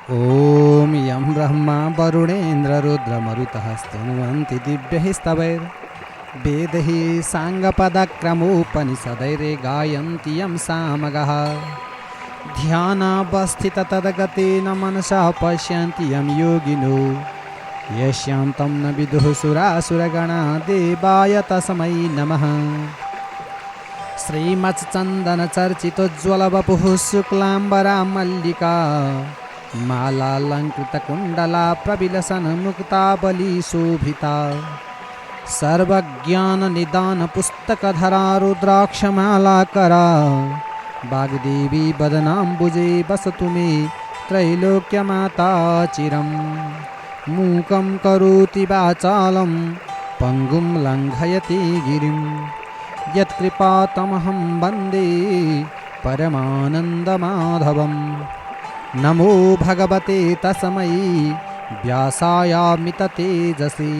ॐ यं ब्रह्मा वरुणेन्द्ररुद्रमरुतः स्तुवन्ति दिव्यैः स्तवैर्वेदैः साङ्गपदक्रमोपनिषदैरे गायन्ति यं सामगः ध्यानावस्थिततद्गतेन मनसा पश्यन्ति यं योगिनो यस्यां तं न विदुः सुरासुरगणा देवाय तस्मै नमः। श्रीमच्चन्दनचर्चितोज्ज्वलवपुः शुक्लाम्बरा मल्लिका मालालङ्कृतकुण्डला प्रविलसन्मुक्तावलीशोभिता सर्वज्ञाननिदानपुस्तकधरा रुद्राक्षमालाकरा वाग्देवी वदनाम्बुजे वसतु मे त्रैलोक्यमाता चिरं। मूकं करोति वाचालं पङ्गुं लङ्घयति गिरिं यत्कृपातमहं वन्दे परमानन्दमाधवम्। नमो भगवते तस्मै व्यासायामिततेजसे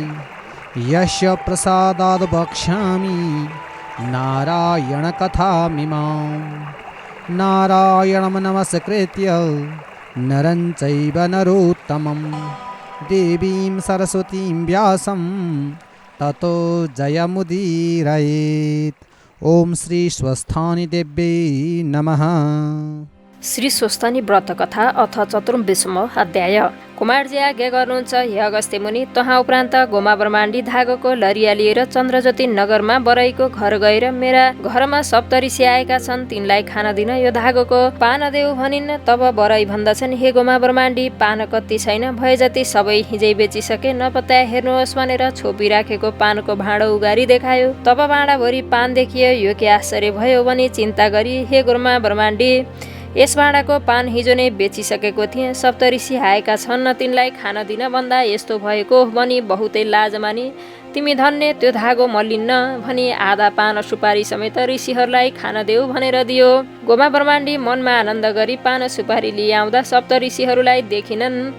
यस्य प्रसादाद् वक्ष्यामि नारायणकथामिमां। नारायणं नमस्कृत्य नरं चैव नरोत्तमं देवीं सरस्वतीं व्यासं ततो जयमुदीरयेत्। ओम श्री स्वस्थानी देव्यै नमः। श्री स्वस्थानी व्रत कथा अथ चतुर्विंशम अध्याय। कुमारजी आज्ञा गर्नुहुन्छ, हे अगस्त्य मुनि, तहाँ उपरान्त गोमा ब्रह्माण्डी धागोको लरिया लिएर चन्द्रज्योति नगरमा बराईको घर गएर मेरा घरमा सप्तऋषि आएका छन्, तिनलाई खान दिन यो धागोको पान देऊ भनिन्। तब बराई भन्दछन्, हे गोमा ब्रह्माण्डी, पान कति छैन, भए जति सबै हिजै बेचिसके, नपत्या हेर्नुहोस् भनेर छोपिराखेको पानको भाँडो उगारी देखायो। तब भाँडाभरि पान देखियो। यो के आश्चर्य भयो भनी चिन्ता गरी, हे गोमा ब्रह्माण्डी, यस भाँडाको पान हिजो नै बेचिसकेको थिएँ, सप्तऋषि आएका छन्, तिनलाई खान दिन भन्दा यस्तो भएको भनी बहुतै लाज मानी, तिमी धन्य, त्यो धागो मलिन्न भनी आधा पान सुपारी समेत ऋषिहरूलाई खान देऊ भनेर दियो। गोमा ब्रह्माण्डी मनमा आनन्द गरी पान सुपारी लिआउँदा सप्तऋषिहरूलाई देखिनन्।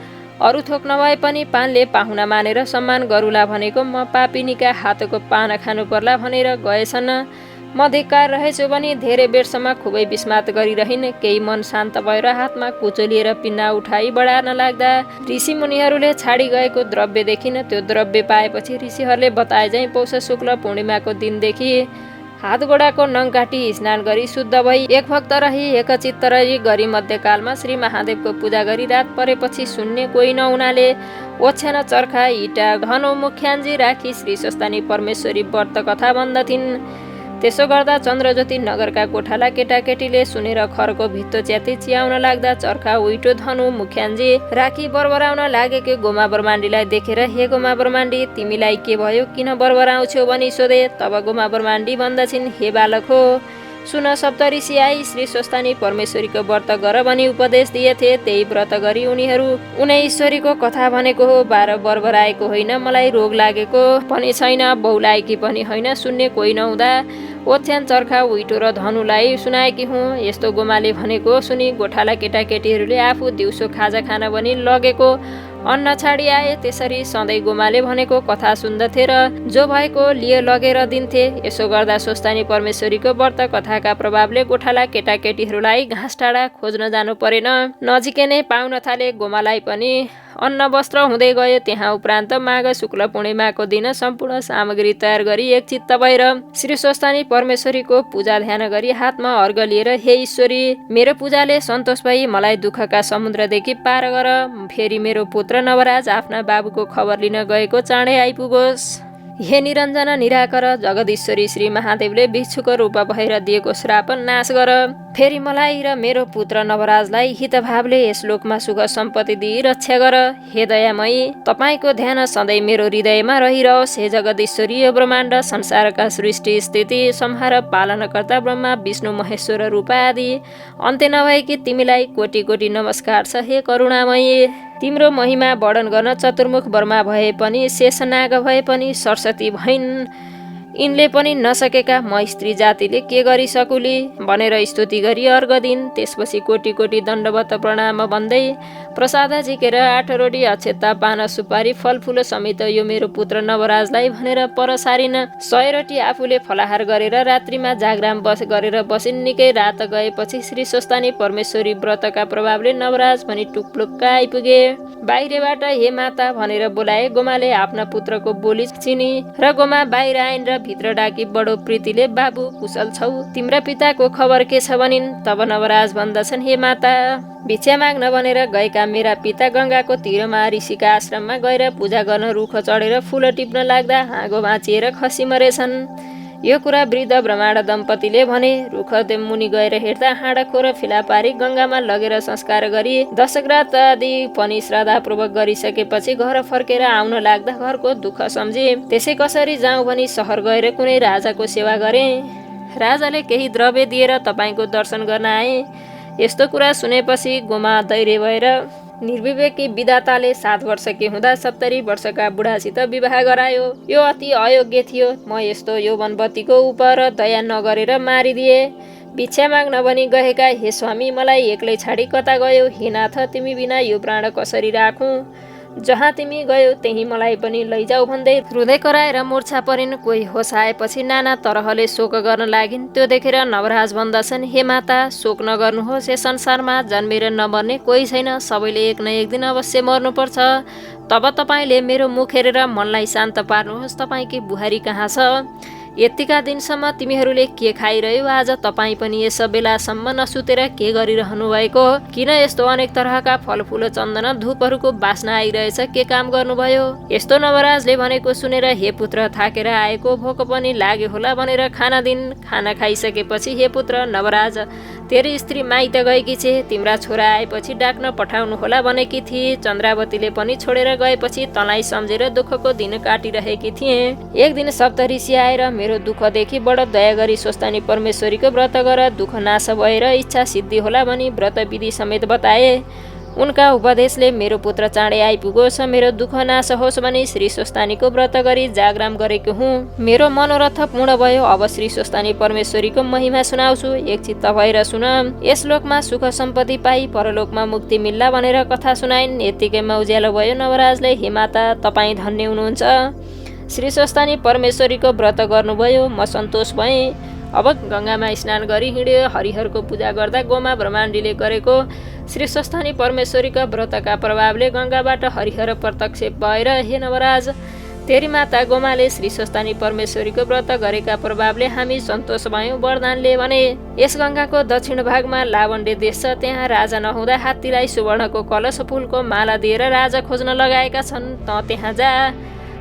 अरू थोक नभए पनि पानले पाहुना मानेर सम्मान गरूला भनेको म पापिनीका हातको पान खानु पर्ला भनेर गएछन्। म धिक्कार रहेछु भने धेरै बेरसम्म खुबै विस्मात गरिरहिन्। केही मन शान्त भएर हातमा कुचो लिएर पिन्ना उठाई बढार्न लाग्दा ऋषि मुनिहरूले छाडी गएको द्रव्य देखिन। त्यो द्रव्य पाएपछि ऋषिहरूले बताए झैँ पौष शुक्ल पूर्णिमाको दिनदेखि हात गोडाको नङ काटी स्नान गरी शुद्ध भई एक भक्त रही एकचित्त रही गरी मध्यकालमा श्री महादेवको पूजा गरी रात परेपछि सुन्ने कोही नहुनाले ओछ्यान चर्खा इँटा धनु मुख्यान्जी राखी श्री स्वस्थानी परमेश्वरी व्रत कथा भन्दथिन्। त्यसो गर्दा चन्द्रज्योति नगरका गोठाला केटाकेटीले सुनेर खरको भित्तो च्याति चियाउन लाग्दा चर्खा उइटो धनु मुख्यान्जी राखी बरबराउन लागेको गोमा ब्रह्माण्डीलाई देखेर, हे गोमा ब्रह्माण्डी, तिमीलाई के भयो, किन बरबराउँछौ भनी सोधे। तब गोमा ब्रह्माण्डी भन्दछिन्, हे बालक हो, सुन, सप्तऋषि आई श्री स्वस्थानी परमेश्वरीको व्रत गर भनी उपदेश दिएथे, त्यही व्रत गरी उनीहरू उनै ईश्वरीको कथा भनेको हो। बाह्र बरबराएको होइन, मलाई रोग लागेको पनि छैन, बहुलाएकी पनि होइन, सुन्ने कोही नहुँदा ओछ्यान चर्खा उइटो र धनुलाई सुनाएकी हुँ। यस्तो गोमाले भनेको सुनि गोठाला केटाकेटीहरूले आफू दिउँसो खाजा खान भनी लगेको अन्न छाडी आए। त्यसरी सधैँ गोमाले भनेको कथा सुन्दथे र जो भएको लिए लगेर दिन्थे। यसो गर्दा स्वस्थानी परमेश्वरीको व्रत कथाका प्रभावले गोठाला केटाकेटीहरूलाई घाँस टाढा खोज्न जानु परेन, नजिकै नै पाउन थाले। गोमालाई पनि अन्न वस्त्र हुँदै गयो। त्यहाँ उपरान्त माघ शुक्ल पूर्णिमाको दिन सम्पूर्ण सामग्री तयार गरी एकचित्त भएर श्री स्वस्थानी परमेश्वरीको पूजा ध्यान गरी हातमा अर्घ लिएर, हे ईश्वरी, मेरो पूजाले सन्तोष भई मलाई दुःखका समुद्रदेखि पार गर। फेरि मेरो पुत्र नवराज आफ्ना बाबुको खबर लिन गएको चाँडै आइपुगोस्। हे निरञ्जन निराकर जगदीश्वरी श्री महादेवले भिक्षुको रूप भएर दिएको श्राप नाश गर। फेरि मलाई र मेरो पुत्र नवराजलाई हितभावले यस लोकमा सुख सम्पत्ति दिई रक्षा गर। हे दयामयी, तपाईँको ध्यान सधैँ मेरो हृदयमा रहिरहोस्। हे जगदीश्वरी, यो ब्रह्माण्ड संसारका सृष्टि स्थिति संहार पालनकर्ता ब्रह्मा विष्णु महेश्वर रूप आदि अन्त्य नभएकी तिमीलाई कोटि कोटि नमस्कार छ। हे करुणामयी, तिम्रो महिमा वर्णन गर्न चतुर्मुख ब्रह्मा भए पनि शेषनाग भए पनि सरस्वती भइन्। यिनले पनि नसकेका म स्त्री जातिले के गरिसकुली भनेर स्तुति गरी अर्घ दिन। त्यसपछि कोटी कोटी दण्डवत प्रणाम भन्दै प्रसाद झिकेर 8 रोटी अक्षता पान सुपारी फलफुल समेत यो मेरो पुत्र नवराजलाई भनेर परसारिन। 100 रोटी आफूले फलाहार गरेर रात्रिमा जागराम गरेर बसिन्। निकै रात गएपछि श्री स्वस्तानी परमेश्वरी व्रतका प्रभावले नवराज भनी टुक्लुक्क आइपुगे। बाहिरबाट हे माता भनेर बोलाए। गोमाले आफ्ना पुत्रको बोली चिनी र गोमा बाहिर आइन् र भित्र डाकी बडो प्रीतिले बाबु कुशल छौ, तिम्रा पिताको खबर के छ भनिन्। तब नवराज भन्दछन् हे माता, भिक्षा माग्न भनेर गएका मेरा पिता गङ्गाको तीरमा ऋषिका आश्रममा गएर पूजा गर्न रुख चढेर फुल टिप्न लाग्दा हाँगो भाँचिएर खसी मरेछन्। यो कुरा वृद्ध ब्रह्माण्ड दम्पतिले भने। रुख मुनि गएर हेर्दा हाँडा खोर फिला पारी गङ्गामा लगेर संस्कार गरी दशग्रात आदि पनि श्रद्धापूर्वक गरिसकेपछि घर फर्केर आउन लाग्दा घरको दुःख सम्झे। त्यसै कसरी जाउँ भनी सहर गएर कुनै राजाको सेवा गरे। राजाले केही द्रव्य दिएर तपाईँको दर्शन गर्न आए। यस्तो कुरा सुनेपछि गोमा दैर्य भएर निर्विवेकी विधाताले 7 वर्षकी हुँदा 70 वर्षका बुढासित विवाह गरायो। यो अति अयोग्य थियो। म यस्तो यौवनवतीको उप दया नगरेर मारिदिए। भिक्षा माग्न भनी गएका हे स्वामी, मलाई एक्लै छाडी कता गयो? हे नाथ, तिमी बिना यो प्राण कसरी राखुँ? जहाँ तिमी गयो त्यही मलाई पनि लैजाऊ भन्दै हृदय कराएर मूर्छा परिन्। कोही होस आएपछि नाना तरहले शोक गर्न लागिन्। त्यो देखेर नवराज भन्दछन् हे माता, शोक नगर्नुहोस्। यस संसारमा जन्मेर नमर्ने कोही छैन। सबैले एक न एक दिन अवश्य मर्नुपर्छ। तब तपाईँले मेरो मुख हेरेर मनलाई शान्त पार्नुहोस्। तपाईँकी बुहारी कहाँ छ? यतिका दिनसम्म तिमीहरूले के खाइरह्यो? आज तपाईँ पनि यस बेलासम्म नसुतेर के गरिरहनु भएको? किन यस्तो अनेक तरहका फलफुल चन्दन धुपहरूको बास्ना आइरहेछ? के काम गर्नुभयो? यस्तो नवराजले भनेको सुनेर हे पुत्र, थाकेर आएको, भोक पनि लाग्यो होला भनेर खाना दिन्। खाना खाइसकेपछि हे पुत्र नवराज, तेरी स्त्री माइत गएकी छे, तिम्रा छोरा आएपछि डाक्न पठाउनु होला भनेकी थिए। चन्द्रावतीले पनि छोडेर गएपछि तँलाई सम्झेर दुःखको दिन काटिरहेकी थिए। एक दिन सप्तऋषि आएर मेरो दुःख देखि बडो दया गरी स्वस्तानी परमेश्वरीको व्रत गर, दुःख नाश भएर इच्छा सिद्धि होला भनी व्रत विधि समेत बताए। उनका उपदेशले मेरो पुत्र चाँडै आइपुगोस्, मेरो दुःख नाश होस् भनी श्री स्वस्तानीको व्रत गरी जागराम गरेको हुँ। मेरो मनोरथ पूर्ण भयो। अब श्री स्वस्तानी परमेश्वरीको महिमा सुनाउँछु, एक चित्त भएर सुन। यस लोकमा सुख सम्पत्ति पाई परलोकमा मुक्ति मिल्ला भनेर कथा सुनाइन्। यत्तिकैमा उज्यालो भयो। नवराजले हे माता, तपाईँ धन्य हुनुहुन्छ। श्री स्वस्तानी परमेश्वरीको व्रत गर्नुभयो। म सन्तोष भएँ। अब गङ्गामा स्नान गरी हिँड्यो। हरिहरको पूजा गर्दा गोमा ब्रह्माण्डीले गरेको श्री स्वस्तानी परमेश्वरीका व्रतका प्रभावले गङ्गाबाट हरिहर प्रत्यक्ष भएर हे नवराज, तेरी माता गोमाले श्री स्वस्तानी परमेश्वरीको व्रत गरेका प्रभावले हामी सन्तोष भयौँ। वरदानले भने यस गङ्गाको दक्षिण भागमा लावण्य देश छ। त्यहाँ राजा नहुँदा हात्तीलाई सुवर्णको कलश फुलको माला दिएर राजा खोज्न लगाएका छन्। त त्यहाँ जा,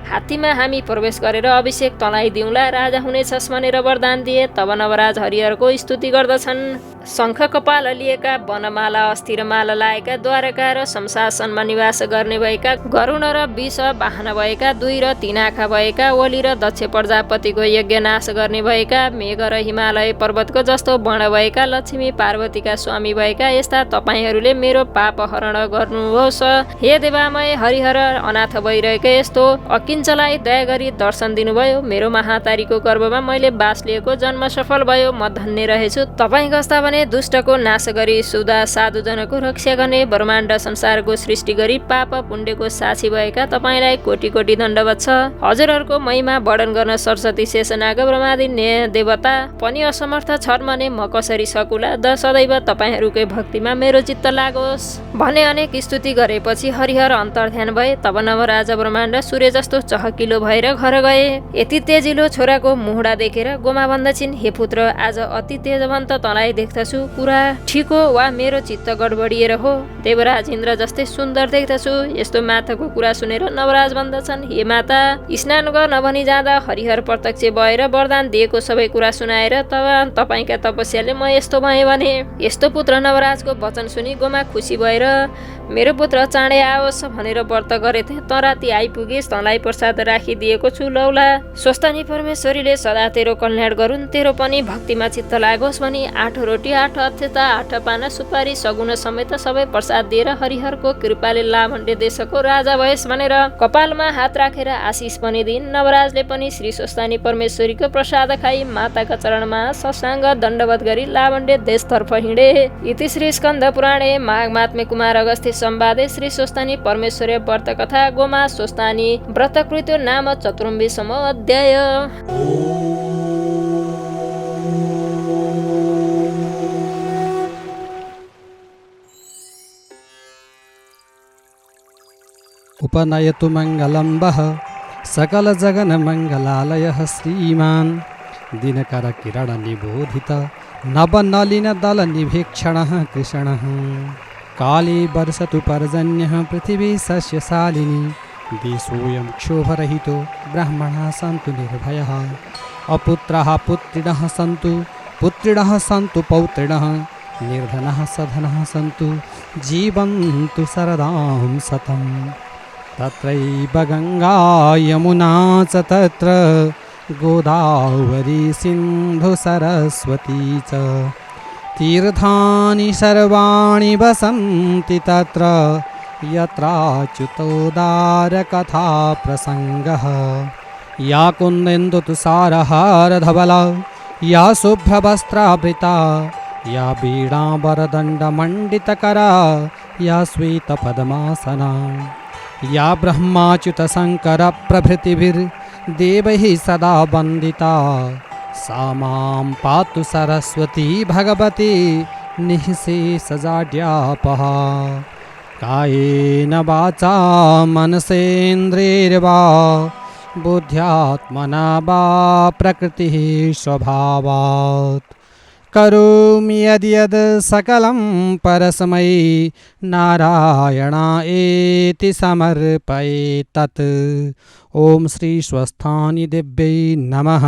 हात्तीमा हामी प्रवेश गरेर अभिषेक तँलाई दिउँला, राजा हुनेछस् भनेर वरदान दिए। तब नवराज हरिहरको स्तुति गर्दछन्। शङ्ख कपाल लिएका, वनमाला अस्थिर माला लाएका, द्वारका र शमशासनमा निवास गर्ने भएका, गरुण र विष वाहन भएका, 2 र 3 आँखा भएका, ओली र दक्ष प्रजापतिको यज्ञ नाश गर्ने भएका, मेघ र हिमालय पर्वतको जस्तो वर्ण भएका, लक्ष्मी पार्वतीका स्वामी भएका यस्ता तपाईँहरूले मेरो पाप हरण गर्नुहोस्। हे देवामय हरिहर, अनाथ भइरहेका यस्तो अकिञ्चलाई दया गरी दर्शन दिनुभयो। मेरो महातारीको गर्भमा मैले बास लिएको जन्म सफल भयो। म धन्य रहेछु। तपाईँ कस्ता भने दुष्टको नाश गरी सुधा साधुजनको रक्षा गर्ने, ब्रह्माण्ड संसारको सृष्टि गरी पाप पुण्यको साक्षी भएका तपाईँलाई कोटी कोटी दण्डवत छ। हजुरहरूको महिमा वर्णन गर्न सरस्वती शेषनाग ब्रह्मादि देवता पनि असमर्थ छन् भने म कसरी सकुला? सदैव तपाईँहरूकै भक्तिमा मेरो चित्त लागोस् भने अनेक स्तुति गरेपछि हरिहर अन्तर्ध्यान भए। तब नवराज ब्रह्माण्ड सूर्य जस्तो चहकिलो भएर घर गए। यति तेजिलो छोराको मुहुडा देखेर गोमा भन्दछिन्, हे पुत्र, आज अति तेजवन्त तँलाई देख्दछु। कुरा ठिक हो वा मेरो चित्त गडबडिएर हो? देवराज इन्द्र जस्तै सुन्दर देख्दछु। यस्तो माताको कुरा सुनेर नवराज भन्दछन्, हे माता, स्नान गर्न भनी जाँदा हरिहर प्रत्यक्ष भएर वरदान दिएको सबै कुरा सुनाएर तपाईँका तपस्याले म यस्तो भएँ भने। यस्तो पुत्र नवराजको वचन सुनि गोमा खुसी भएर मेरो पुत्र चाँडै आओस् भनेर व्रत गरेथे, त राति आइपुगेस्, तँलाई प्रसाद राखिदिएको छु लौला। स्वस्थानी परमेश्वरीले सदा तेरो कल्याण गरून्, तेरो पनि भक्तिमा चित्त लागोस् भनी 8 रोटी 8 अक्षता 8 पाना सुपारी सगुन समेत सबै प्रसाद दिएर हरिहरको कृपाले लामण्डे देशको राजा भएस् भनेर कपालमा हात राखेर आशिष पनि दिइन्। नवराजले पनि श्री स्वस्थानी परमेश्वरीको प्रसाद खाई माताका चरणमा ससाङ्ग दण्डवत गरी लामण्डे देशतर्फ हिँडे। इति श्री स्कन्द पुराणे माघ महात्म्य कुमार अगस्त्य संवादे श्री स्वस्थानी परमेश्वरी व्रत कथा गोमा स्वस्थानी व्रतकृत्यो नाम 34 अध्याय। उपनयतु मङ्गलं वः सकलजगन्मङ्गलालयः श्रीमान् दिनकरकिरणनिबोधित नवनलिनदलनिभीक्षणः कृष्णः। काले वर्षतु पर्जन्यः पृथिवी सस्यशालिनी देशोऽयं क्षोभरहितो ब्राह्मणाः सन्तु निर्भयः। अपुत्राः पुत्रिणः सन्तु पुत्रिणः सन्तु पौत्रिणः निर्धनः सधनः सन्तु जीवन्तु शरदां शतम्। तत्रैव गङ्गा यमुना च तत्र गोदावरी सिन्धु सरस्वती च तीर्थानि सर्वाणि वसन्ति तत्र यत्राच्युतोदारकथा प्रसङ्गः। या कुन्देन्दुतुषारहारधवला या शुभ्रवस्त्रावृता या वीणावरदण्डमण्डितकरा या श्वेतपद्मासना या ब्रह्माच्युतशङ्करप्रभृतिभिर्देवैः सदा वन्दिता सा मां पातु सरस्वती भगवती निःशेषजाड्यापहा। कायेन वाचा मनसेन्द्रियैर्वा बुद्ध्यात्मना वा प्रकृतिः स्वभावात् करोमि यद्यद् सकलं परस्मै नारायणायेति समर्पये तत्। ॐ श्री स्वस्थानी देव्यै नमः।